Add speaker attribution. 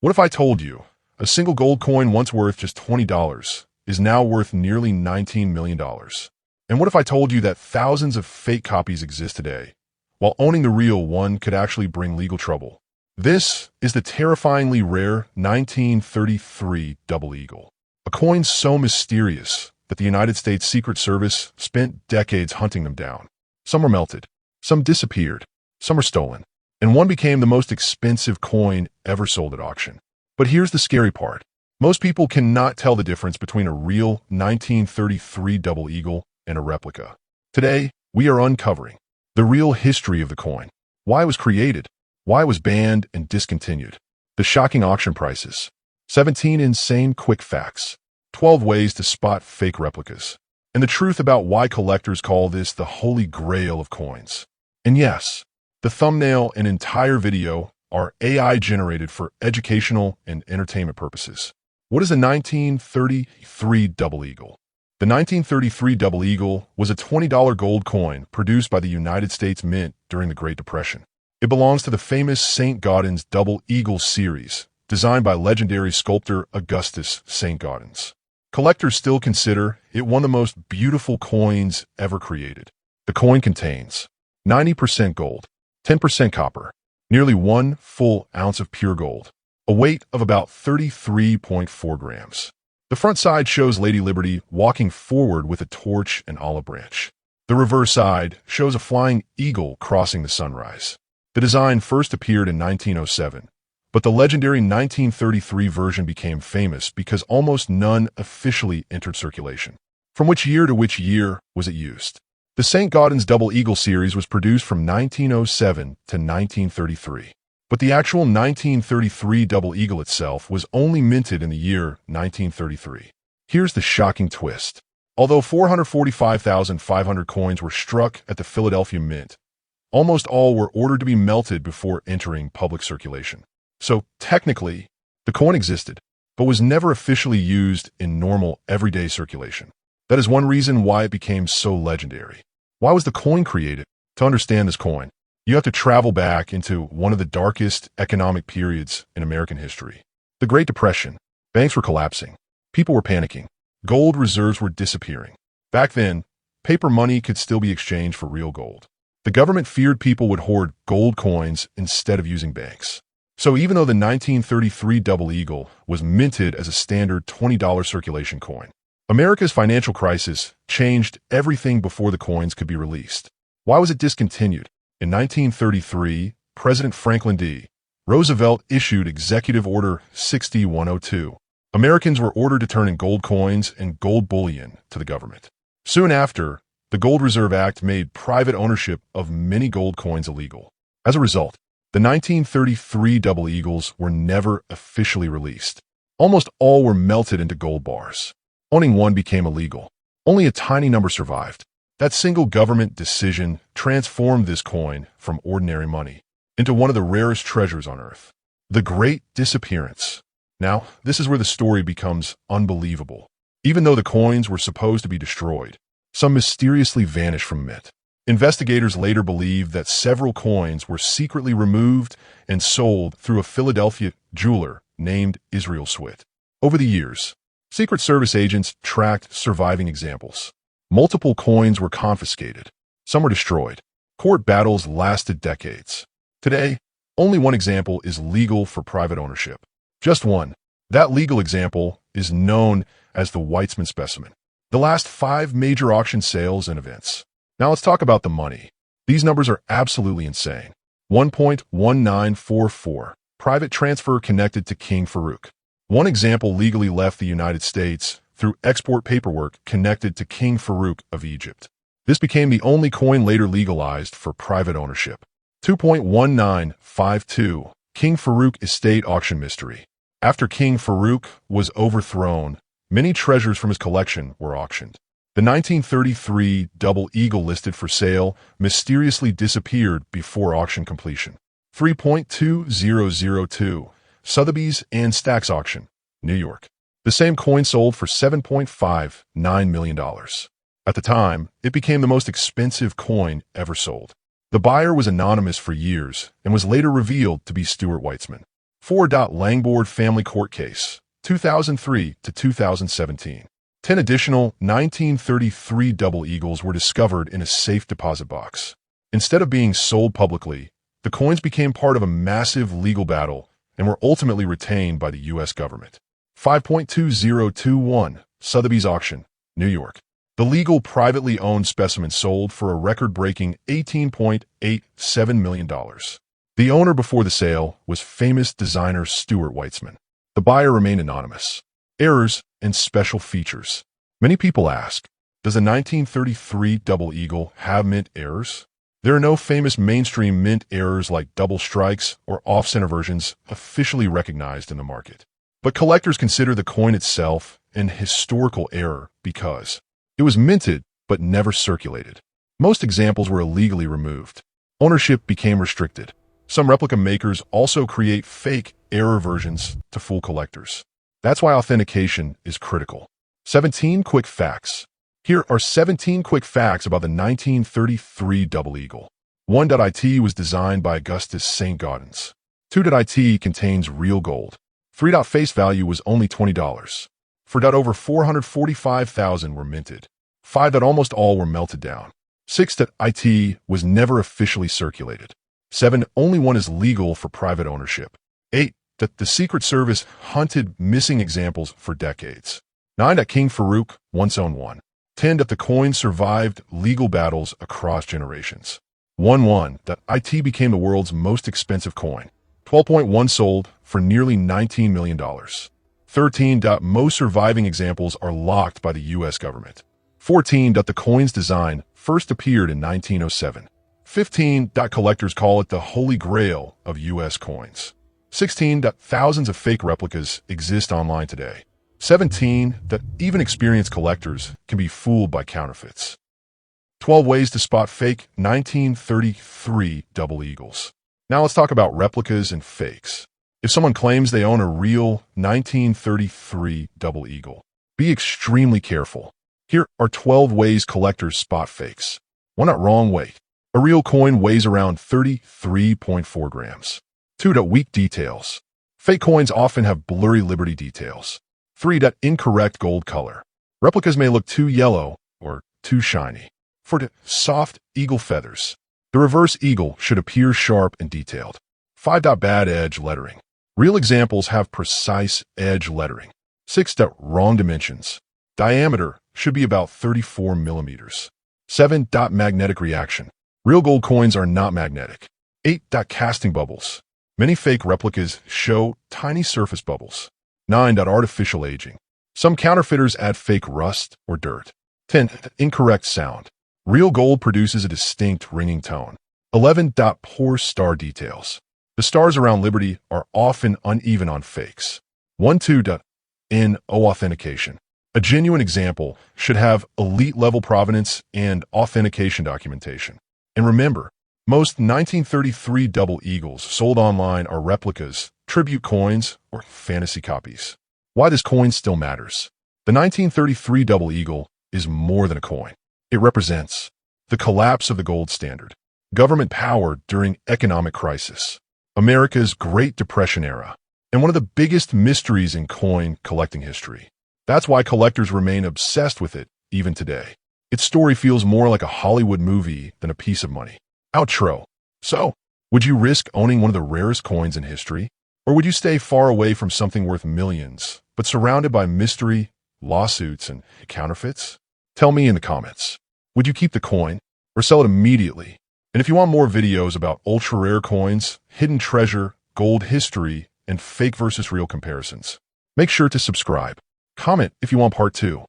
Speaker 1: What if I told you a single gold coin once worth just $20 is now worth nearly $19 million? And what if I told you that thousands of fake copies exist today, while owning the real one could actually bring legal trouble? This is the terrifyingly rare 1933 Double Eagle, a coin so mysterious that the United States Secret Service spent decades hunting them down. Some were melted, some disappeared, some were stolen, and one became the most expensive coin ever sold at auction. But here's the scary part. Most people cannot tell the difference between a real 1933 Double Eagle and a replica. Today, we are uncovering the real history of the coin, why it was created, why it was banned and discontinued, the shocking auction prices, 17 insane quick facts, 12 ways to spot fake replicas, and the truth about why collectors call this the holy grail of coins. And yes, the thumbnail and entire video are AI generated for educational and entertainment purposes. What is a 1933 Double Eagle? The 1933 Double Eagle was a $20 gold coin produced by the United States Mint during the Great Depression. It belongs to the famous St. Gaudens Double Eagle series, designed by legendary sculptor Augustus St. Gaudens. Collectors still consider it one of the most beautiful coins ever created. The coin contains 90% gold, 10% copper, nearly 1 full ounce of pure gold, a weight of about 33.4 grams. The front side shows Lady Liberty walking forward with a torch and olive branch. The reverse side shows a flying eagle crossing the sunrise. The design first appeared in 1907, but the legendary 1933 version became famous because almost none officially entered circulation. From which year to which year was it used? The St. Gaudens Double Eagle series was produced from 1907 to 1933, but the actual 1933 Double Eagle itself was only minted in the year 1933. Here's the shocking twist. Although 445,500 coins were struck at the Philadelphia Mint, almost all were ordered to be melted before entering public circulation. So, technically, the coin existed, but was never officially used in normal, everyday circulation. That is one reason why it became so legendary. Why was the coin created? To understand this coin, you have to travel back into one of the darkest economic periods in American history. The Great Depression. Banks were collapsing. People were panicking. Gold reserves were disappearing. Back then, paper money could still be exchanged for real gold. The government feared people would hoard gold coins instead of using banks. So even though the 1933 Double Eagle was minted as a standard $20 circulation coin, America's financial crisis changed everything before the coins could be released. Why was it discontinued? In 1933, President Franklin D. Roosevelt issued Executive Order 6102. Americans were ordered to turn in gold coins and gold bullion to the government. Soon after, the Gold Reserve Act made private ownership of many gold coins illegal. As a result, the 1933 Double Eagles were never officially released. Almost all were melted into gold bars. Owning one became illegal. Only a tiny number survived. That single government decision transformed this coin from ordinary money into one of the rarest treasures on Earth. The Great Disappearance. Now, this is where the story becomes unbelievable. Even though the coins were supposed to be destroyed, some mysteriously vanished from Mint. Investigators later believed that several coins were secretly removed and sold through a Philadelphia jeweler named Israel Swit. Over the years, Secret Service agents tracked surviving examples. Multiple coins were confiscated. Some were destroyed. Court battles lasted decades. Today, only one example is legal for private ownership. Just one. That legal example is known as the Weitzman specimen. The last 5 major auction sales and events. Now let's talk about the money. These numbers are absolutely insane. 1.1944. Private transfer connected to King Farouk. One example legally left the United States through export paperwork connected to King Farouk of Egypt. This became the only coin later legalized for private ownership. 2.1952. King Farouk estate auction mystery. After King Farouk was overthrown, many treasures from his collection were auctioned. The 1933 Double Eagle listed for sale mysteriously disappeared before auction completion. 3.2002. Sotheby's and Stack's auction, New York. The same coin sold for $7.59 million. At the time, it became the most expensive coin ever sold. The buyer was anonymous for years and was later revealed to be Stuart Weitzman. 4. Langboard Family Court Case, 2003 to 2017. 10 additional 1933 double eagles were discovered in a safe deposit box. Instead of being sold publicly, the coins became part of a massive legal battle and were ultimately retained by the U.S. government. 5.2021 Sotheby's Auction, New York. The legal privately owned specimen sold for a record-breaking $18.87 million. The owner before the sale was famous designer Stuart Weitzman. The buyer remained anonymous. Errors and special features. Many people ask, does a 1933 double eagle have mint errors? There are no famous mainstream mint errors like double strikes or off-center versions officially recognized in the market. But collectors consider the coin itself an historical error because it was minted but never circulated. Most examples were illegally removed. Ownership became restricted. Some replica makers also create fake error versions to fool collectors. That's why authentication is critical. 17 quick facts. Here are 17 quick facts about the 1933 double eagle. 1.it was designed by Augustus St. Gaudens. 2.it contains real gold. 3. Face value was only $20. 4. Over 445,000 were minted. 5. Almost all were melted down. 6.it was never officially circulated. 7. Only one is legal for private ownership. 8. That the Secret Service hunted missing examples for decades. 9. King Farouk once owned one. 10. The coin survived legal battles across generations. 11. It became the world's most expensive coin. 12.1 sold for nearly $19 million. 13. Most surviving examples are locked by the U.S. government. 14. The coin's design first appeared in 1907. 15. Collectors call it the holy grail of U.S. coins. 16. Thousands of fake replicas exist online today. 17. Even experienced collectors can be fooled by counterfeits. 12 ways to spot fake 1933 double eagles. Now let's talk about replicas and fakes. If someone claims they own a real 1933 double eagle, be extremely careful. Here are 12 ways collectors spot fakes. 1. Wrong weight. A real coin weighs around 33.4 grams. 2. Weak details. Fake coins often have blurry Liberty details. 3. Incorrect gold color. Replicas may look too yellow or too shiny. 4. Soft eagle feathers. The reverse eagle should appear sharp and detailed. 5. Bad edge lettering. Real examples have precise edge lettering. 6. Wrong dimensions. Diameter should be about 34 millimeters. 7. Magnetic reaction. Real gold coins are not magnetic. 8. Casting bubbles. Many fake replicas show tiny surface bubbles. 9. Artificial aging. Some counterfeiters add fake rust or dirt. 10. Incorrect sound. Real gold produces a distinct ringing tone. 11. Poor star details. The stars around Liberty are often uneven on fakes. 1. 2. Authentication. A genuine example should have elite-level provenance and authentication documentation. And remember, most 1933 double eagles sold online are replicas, tribute coins, or fantasy copies. Why this coin still matters. The 1933 double eagle is more than a coin. It represents the collapse of the gold standard, government power during economic crisis, America's Great Depression era, and one of the biggest mysteries in coin collecting history. That's why collectors remain obsessed with it even today. Its story feels more like a Hollywood movie than a piece of money. Outro. So, would you risk owning one of the rarest coins in history? Or would you stay far away from something worth millions, but surrounded by mystery, lawsuits, and counterfeits? Tell me in the comments. Would you keep the coin or sell it immediately? And if you want more videos about ultra-rare coins, hidden treasure, gold history, and fake versus real comparisons, make sure to subscribe. Comment if you want part 2.